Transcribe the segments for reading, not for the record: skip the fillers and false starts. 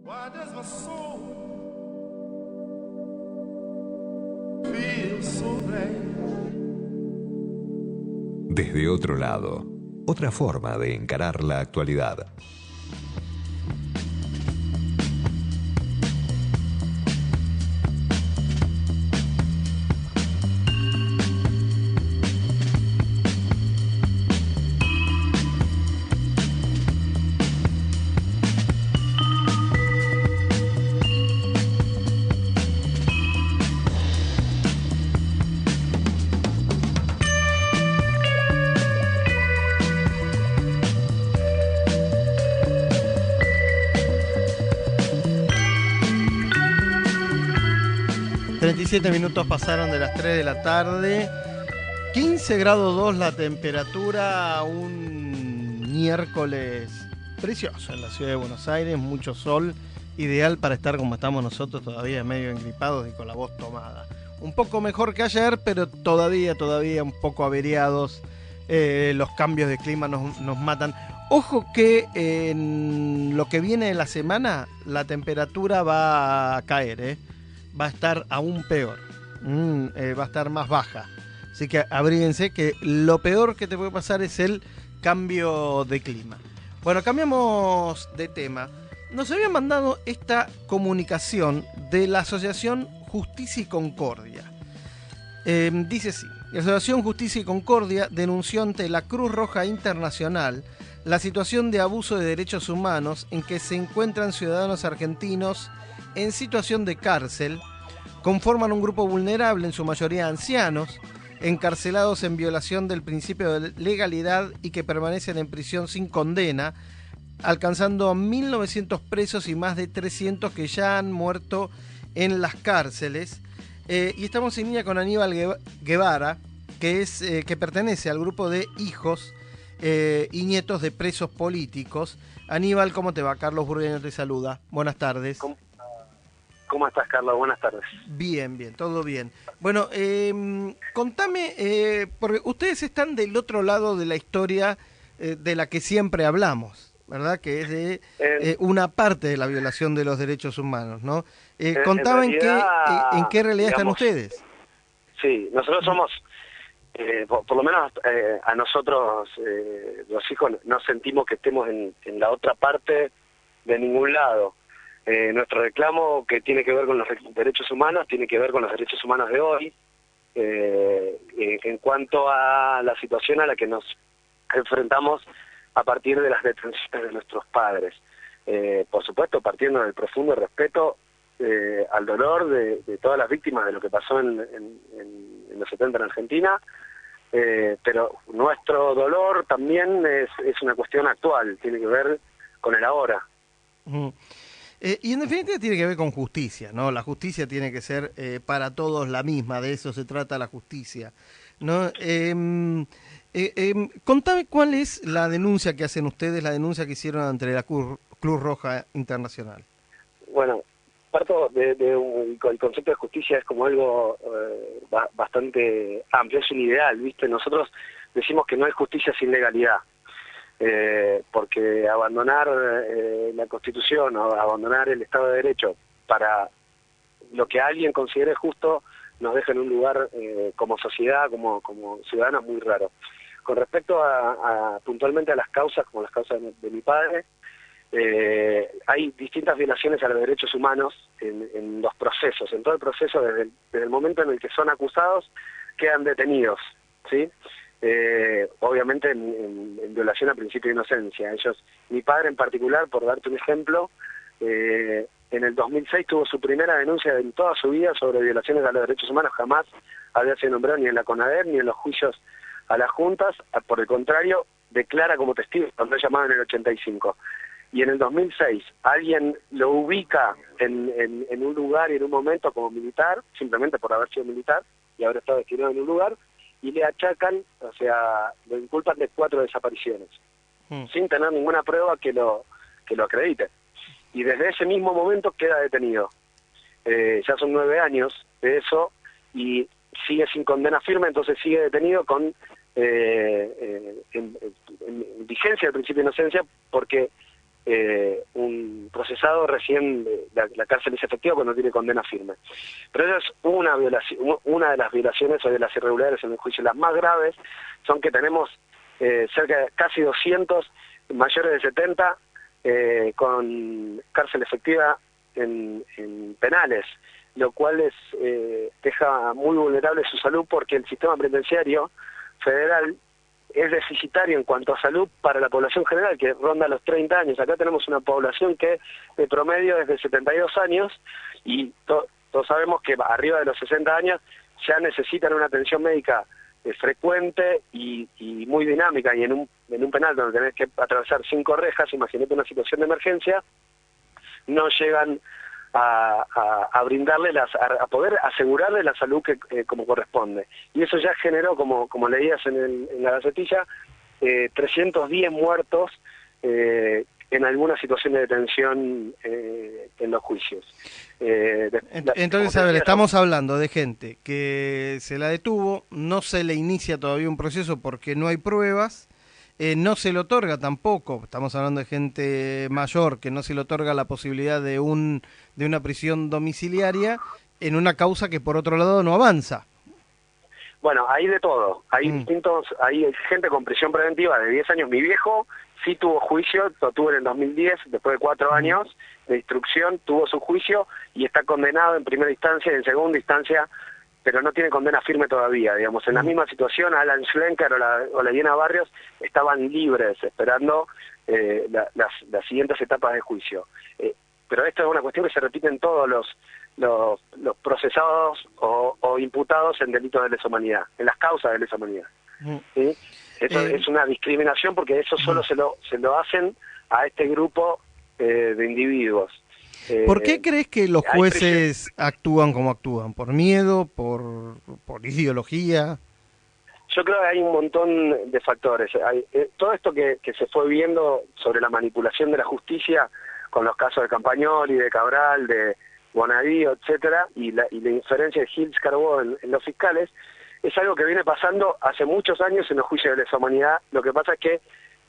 Why does my soul feel so bad? Desde otro lado, otra forma de encarar la actualidad. Minutos pasaron de las 3 de la tarde, 15 grados 2 la temperatura, un miércoles precioso en la ciudad de Buenos Aires, mucho sol, ideal para estar como estamos nosotros, todavía medio engripados y con la voz tomada. Un poco mejor que ayer, pero todavía un poco averiados, los cambios de clima nos matan. Ojo que en lo que viene de la semana la temperatura va a caer, va a estar aún peor, va a estar más baja. Así que abríguense que lo peor que te puede pasar es el cambio de clima. Bueno, cambiamos de tema. Nos habían mandado esta comunicación de la Asociación Justicia y Concordia. Dice así: la Asociación Justicia y Concordia denunció ante la Cruz Roja Internacional la situación de abuso de derechos humanos en que se encuentran ciudadanos argentinos en situación de cárcel. Conforman un grupo vulnerable, en su mayoría ancianos, encarcelados en violación del principio de legalidad y que permanecen en prisión sin condena, alcanzando a 1.900 presos y más de 300 que ya han muerto en las cárceles. Y estamos en línea con Aníbal Guevara, que pertenece al grupo de hijos y nietos de presos políticos. Aníbal, ¿cómo te va? Carlos Burgueño te saluda. Buenas tardes. ¿Cómo estás, Carlos? Buenas tardes. Bien, todo bien. Bueno, contame, porque ustedes están del otro lado de la historia de la que siempre hablamos, ¿verdad? Que es de una parte de la violación de los derechos humanos, ¿no? Contame en qué realidad están ustedes. Sí, nosotros somos, por lo menos a nosotros, los hijos, no sentimos que estemos en la otra parte de ningún lado. Nuestro reclamo, que tiene que ver con los derechos humanos, tiene que ver con los derechos humanos de hoy, en cuanto a la situación a la que nos enfrentamos a partir de las detenciones de nuestros padres. Por supuesto, partiendo del profundo respeto al dolor de todas las víctimas de lo que pasó en los 70 en Argentina, pero nuestro dolor también es una cuestión actual, tiene que ver con el ahora. Y en definitiva tiene que ver con justicia, ¿no? La justicia tiene que ser para todos la misma, de eso se trata la justicia, ¿no? Contame cuál es la denuncia que hacen ustedes, la denuncia que hicieron ante la Cruz Roja Internacional. Bueno, parto el concepto de justicia es como algo bastante amplio, es un ideal, ¿viste? Nosotros decimos que no hay justicia sin legalidad. Porque abandonar la Constitución o abandonar el Estado de Derecho para lo que alguien considere justo nos deja en un lugar como sociedad, como ciudadanos, muy raro. Con respecto puntualmente a las causas, como las causas de mi padre, hay distintas violaciones a los derechos humanos en los procesos, en todo el proceso, desde el momento en el que son acusados, quedan detenidos, ¿sí? Obviamente en violación al principio de inocencia. Mi padre en particular, por darte un ejemplo, en el 2006 tuvo su primera denuncia en toda su vida sobre violaciones a los derechos humanos. Jamás había sido nombrado ni en la CONADER ni en los juicios a las juntas. Por el contrario, declara como testigo cuando es llamado en el 85. Y en el 2006 alguien lo ubica en un lugar y en un momento como militar, simplemente por haber sido militar y haber estado destinado en un lugar, y le achacan, o sea, lo inculpan de 4 desapariciones, sin tener ninguna prueba que lo acredite. Y desde ese mismo momento queda detenido. Ya son 9 años de eso, y sigue sin condena firme, entonces sigue detenido con en vigencia del principio de inocencia, porque un procesado recién, la cárcel es efectiva cuando tiene condena firme. Pero esa es una de las violaciones o de las irregularidades en el juicio. Las más graves son que tenemos cerca de casi 200 mayores de 70 con cárcel efectiva en penales, lo cual deja muy vulnerable su salud, porque el sistema penitenciario federal es deficitario en cuanto a salud para la población general, que ronda los 30 años. Acá tenemos una población que de promedio es de 72 años, y todos sabemos que arriba de los 60 años ya necesitan una atención médica frecuente y muy dinámica, y en un penal donde tenés que atravesar 5 rejas, imagínate una situación de emergencia, no llegan a brindarle a poder asegurarle la salud que como corresponde. Y eso ya generó, como leías en la gacetilla, 310 muertos en alguna situación de detención en los juicios. Entonces, a ver, estamos hablando de gente que se la detuvo, no se le inicia todavía un proceso porque no hay pruebas, no se le otorga tampoco, estamos hablando de gente mayor, que no se le otorga la posibilidad de una prisión domiciliaria en una causa que por otro lado no avanza. Bueno, hay de todo, hay hay gente con prisión preventiva de 10 años. Mi viejo sí tuvo juicio, lo tuvo en el 2010, después de 4 años de instrucción, tuvo su juicio y está condenado en primera instancia y en segunda instancia, pero no tiene condena firme todavía, digamos. En la misma situación, Alan Schlenker o la Diana Barrios estaban libres, esperando las siguientes etapas de juicio. Pero esto es una cuestión que se repite en todos los procesados o imputados en delitos de lesa humanidad, en las causas de lesa humanidad. ¿Sí? Esto es una discriminación, porque eso solo se lo hacen a este grupo de individuos. ¿Por qué crees que los jueces actúan como actúan? ¿Por miedo? ¿Por ideología? Yo creo que hay un montón de factores. Todo esto que se fue viendo sobre la manipulación de la justicia con los casos de Campagnoli, de Cabral, de Bonadío, etcétera, y la inferencia de Gils Carbó en los fiscales, es algo que viene pasando hace muchos años en los juicios de lesa humanidad. Lo que pasa es que,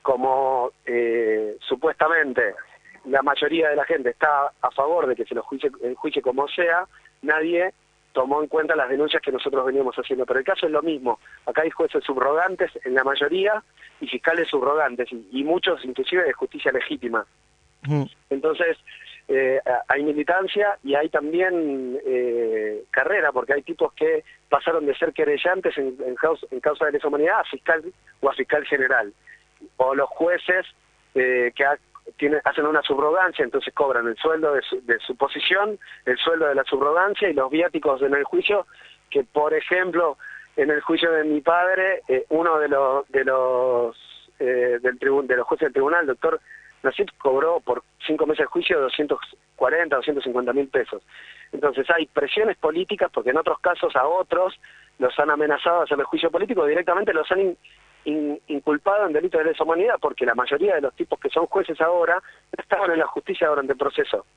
como supuestamente la mayoría de la gente está a favor de que se lo enjuicie como sea, nadie tomó en cuenta las denuncias que nosotros veníamos haciendo. Pero el caso es lo mismo. Acá hay jueces subrogantes en la mayoría y fiscales subrogantes, y muchos inclusive de justicia legítima. Entonces, hay militancia y hay también carrera, porque hay tipos que pasaron de ser querellantes en causa de lesa humanidad a fiscal o a fiscal general. O los jueces que hacen una subrogancia, entonces cobran el sueldo de su posición, el sueldo de la subrogancia y los viáticos en el juicio, que por ejemplo en el juicio de mi padre, uno de los jueces del tribunal, el doctor Nasib, cobró por 5 meses de juicio 240, 250 mil pesos. Entonces hay presiones políticas, porque en otros casos a otros los han amenazado de hacerle juicio político, directamente los han inculpado en delitos de lesa humanidad, porque la mayoría de los tipos que son jueces ahora no estaban en la justicia durante el proceso.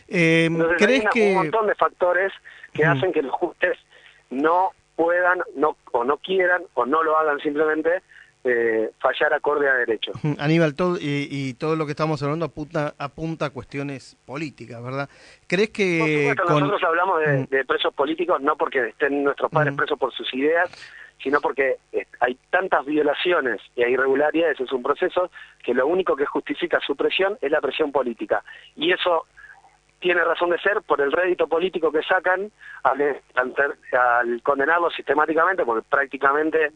Entonces ¿crees hay un montón de factores que hacen que los jueces no puedan, o no quieran, o no lo hagan simplemente, fallar acorde a derecho. Aníbal, todo lo que estamos hablando apunta a cuestiones políticas, ¿verdad? ¿Crees que por supuesto, nosotros hablamos de presos políticos no porque estén nuestros padres presos por sus ideas, sino porque hay tantas violaciones e irregularidades en su proceso que lo único que justifica su presión es la presión política. Y eso tiene razón de ser por el rédito político que sacan al condenarlos sistemáticamente, porque prácticamente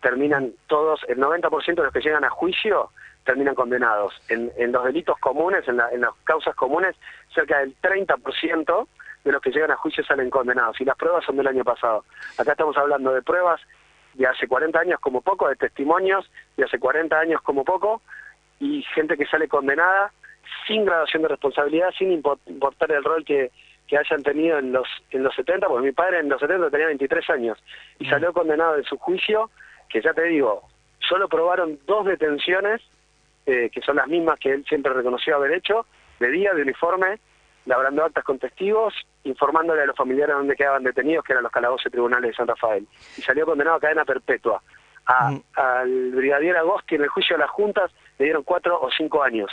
terminan todos, el 90% de los que llegan a juicio terminan condenados. En los delitos comunes, en las causas comunes, cerca del 30% de los que llegan a juicio salen condenados, y las pruebas son del año pasado. Acá estamos hablando de pruebas de hace 40 años como poco, de testimonios de hace 40 años como poco, y gente que sale condenada sin graduación de responsabilidad, sin importar el rol que hayan tenido en los 70, porque mi padre en los 70 tenía 23 años, y salió condenado de su juicio, que ya te digo, solo probaron 2 detenciones, que son las mismas que él siempre reconoció haber hecho, de día, de uniforme, labrando actas con testigos, informándole a los familiares dónde quedaban detenidos, que eran los calabozos tribunales de San Rafael. Y salió condenado a cadena perpetua. Al brigadier Agosti, en el juicio de las juntas, le dieron 4 o 5 años.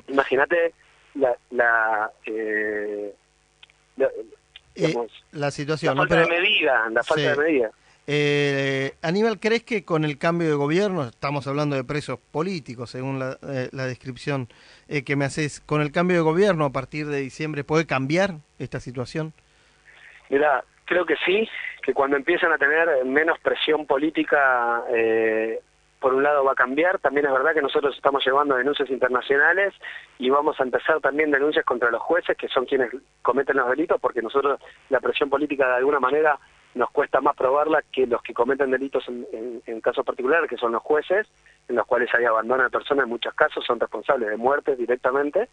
Imagínate digamos, la situación, la falta de medida, Aníbal, ¿crees que con el cambio de gobierno, estamos hablando de presos políticos, según la descripción que me haces, con el cambio de gobierno a partir de diciembre, puede cambiar esta situación? Mira, creo que sí, que cuando empiezan a tener menos presión política, por un lado va a cambiar. También es verdad que nosotros estamos llevando denuncias internacionales y vamos a empezar también denuncias contra los jueces, que son quienes cometen los delitos, porque nosotros la presión política de alguna manera nos cuesta más probarla que los que cometen delitos en casos particulares, que son los jueces, en los cuales hay abandono de personas, en muchos casos son responsables de muertes directamente.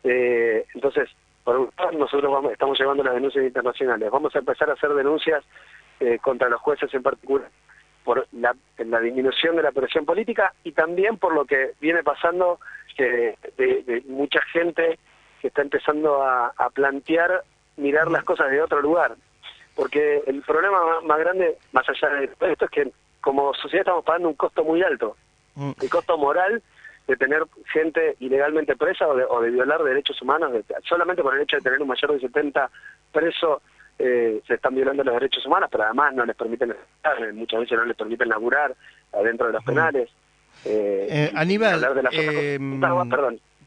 Entonces, por un lado, nosotros estamos llevando las denuncias internacionales. Vamos a empezar a hacer denuncias contra los jueces en particular por la disminución de la presión política y también por lo que viene pasando de mucha gente que está empezando a plantear mirar las cosas de otro lugar. Porque el problema más grande, más allá de esto, es que como sociedad estamos pagando un costo muy alto. El costo moral de tener gente ilegalmente presa o de violar derechos humanos, solamente por el hecho de tener un mayor de 70 preso, se están violando los derechos humanos, pero además no les permiten, muchas veces no les permiten laburar adentro de los penales. Aníbal, hablar de la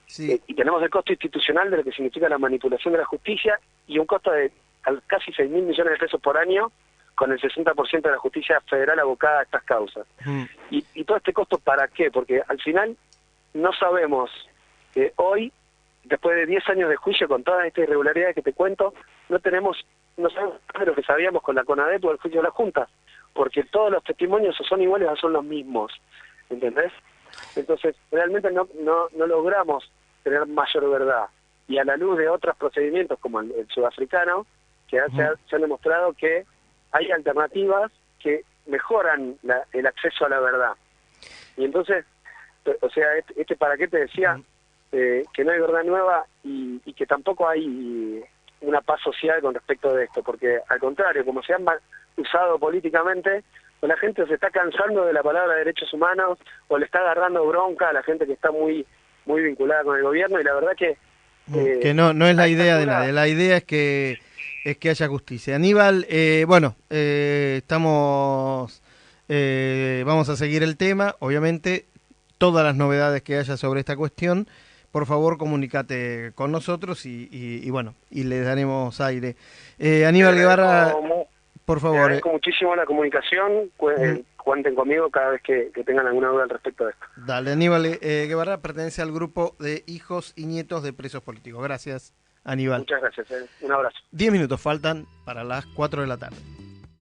sí. Y tenemos el costo institucional de lo que significa la manipulación de la justicia y un costo de casi 6.000 millones de pesos por año, con el 60% de la justicia federal abocada a estas causas. Y todo este costo, ¿para qué? Porque al final no sabemos, hoy, después de 10 años de juicio con todas estas irregularidades que te cuento, no sabemos de lo que sabíamos con la CONADEP o el juicio de la Junta, porque todos los testimonios o son iguales o son los mismos, ¿entendés? Entonces, realmente no logramos tener mayor verdad. Y a la luz de otros procedimientos, como el sudafricano, que se ha demostrado que hay alternativas que mejoran el acceso a la verdad. Y entonces, o sea, para qué te decía que no hay verdad nueva y que tampoco hay una paz social con respecto de esto, porque al contrario, como se han usado políticamente, pues la gente se está cansando de la palabra derechos humanos o le está agarrando bronca a la gente que está muy vinculada con el gobierno, y la verdad que no es la idea de nadie. La idea es que haya justicia. Aníbal, vamos a seguir el tema, obviamente todas las novedades que haya sobre esta cuestión, por favor comunícate con nosotros y bueno, y le daremos aire. Aníbal Guevara, por favor. Agradezco muchísimo la comunicación, cuenten conmigo cada vez que tengan alguna duda al respecto de esto. Dale, Aníbal Guevara pertenece al grupo de hijos y nietos de presos políticos. Gracias, Aníbal. Muchas gracias, un abrazo. 10 minutos faltan para las 4 de la tarde.